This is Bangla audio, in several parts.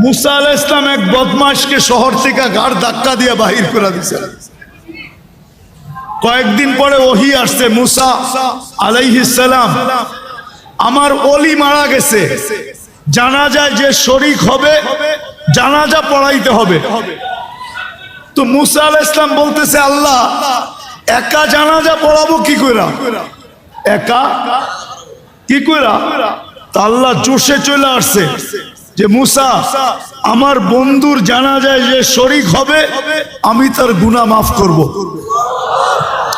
মুসা আলাইহিস সালাম এক বদমাশকে শহর থেকে গাড় ধাক্কা দিয়ে বাহির করে দিয়েছেন। কয়েকদিন পরে ওহী আসছে, মুসা আলাইহিস সালাম আমার ওলি মারা গেছে, জানাজায় যে শরীক হবে জানাজা পড়াইতে হবে। তো মুসা আলাইহিস সালাম বলতেছে, আল্লাহ একা জানাজা পড়াবো কি কইরা, একা কি কইরা? তা আল্লাহ জোশে চলে আসছে যে মুসা আমার বন্ধুর জানাজায় যে শরীক হবে আমি তার গুনাহ মাফ করব,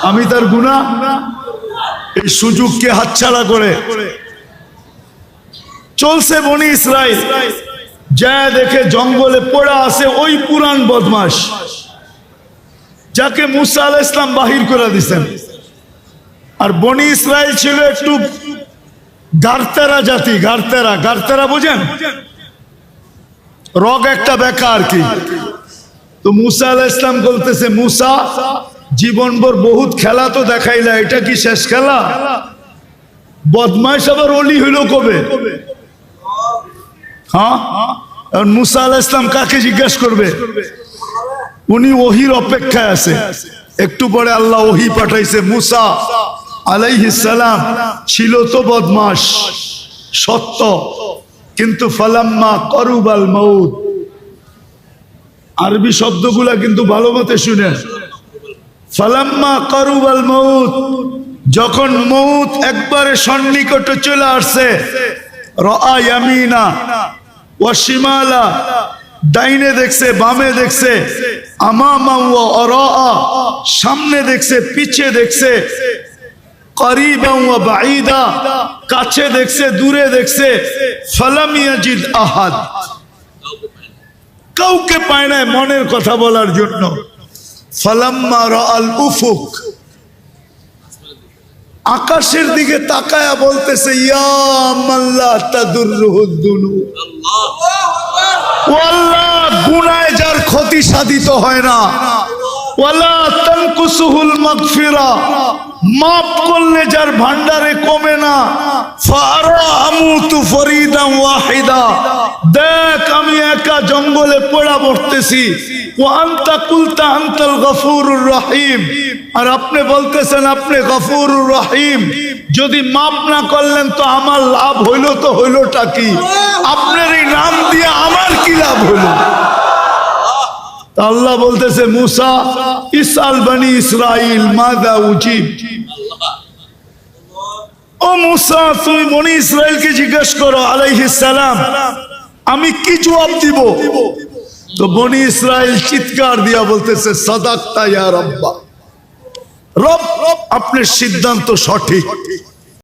আমি তার গুনাহ। এই সুযোগকে হাতছাড়া করে চলছে বনি ইসরাইল, যা দেখে জঙ্গলে পড়া আছে ওই পুরান বদমাশ যাকে মুসা আলাইহিস সালাম বাহির করে দিয়েছেন। আর বনি ইসরাইল ছিল একটু গারতেরা জাতি, গারতেরা, গারতেরা বুঝেন, রগ একটা বেকা আর কি। তো মুসা আলাইহিস সালাম বলতেছে, মুসা জীবনভর বহুত খেলা তো দেখাইলা, এটা কি শেষ খেলা? বদমাইশ আবার ওলি হইল কবে? হ্যাঁ, মুসা আলাইহিস সালাম কাকে জিজ্ঞেস করবে? উনি ওহির অপেক্ষায় আছে। একটু পরে আল্লাহ ওহি পাঠাইছে, মুসা আলাইহিস সালাম ছিল তো বদমাশ সত্য, কিন্তু ফালাম্মা করুবাল মউত, আরবি শব্দগুলা কিন্তু ভালো মতে শুনেন। ফালাম্মা করুবাল মউত, যখন মউত একবারে সন্নিকটে চলে আসছে, রাআ ইয়ামিনা ওয়া শিমালা, ডাইনে দেখছে বামে দেখছে, আমামা ওয়া আরাআ, সামনে দেখছে পিছে দেখছে, করিবান ওয়া বাঈদা, কাছে দেখছে দূরে দেখছে, ফালাম ইয়াজিদ আহাদ, কাউকে পায় না মনের কথা বলার জন্য। ফালাম্মা রাআল উফুক, আকাশের দিকে তাকায়া বলতেছে, ইয়া মাল্লা তাদুররুহুদ দুনূব, আল্লাহ গুনাহে যার ক্ষতি সাধিত হয় না, ওয়ালা তানকুসুহুল মাগফিরা, মাফ করলে যার ভান্ডারে কমে না, ফারাহামুতু ফরিদান ওয়াহিদা, দেখ আমি একা জঙ্গলে পড়া পড়তেছি, ওয়া আনতা কুলতা আনতাল গফুরুর রহিম, আর আপনি বলতেছেন আপনি গফুরুর রহিম, যদি মাফ না করলেন তো আমার লাভ হইল তো হইলটা কি? আপনার এই নাম দিয়ে আমার কি লাভ হইল? আল্লাহ বলতেছে, মুসা ইসআল বনি ইসরাইল মাযা উজিব, ও মুসা তুমি বনি ইসরাইলকে জিজ্ঞেস করো আলাইহিস সালাম আমি কি জবাব দিব। তো বনি ইসরাইল চিৎকার দিয়া বলতেছে, সাদাকতা ইয়া রাব্বা, রব আপনার সিদ্ধান্ত সঠিক।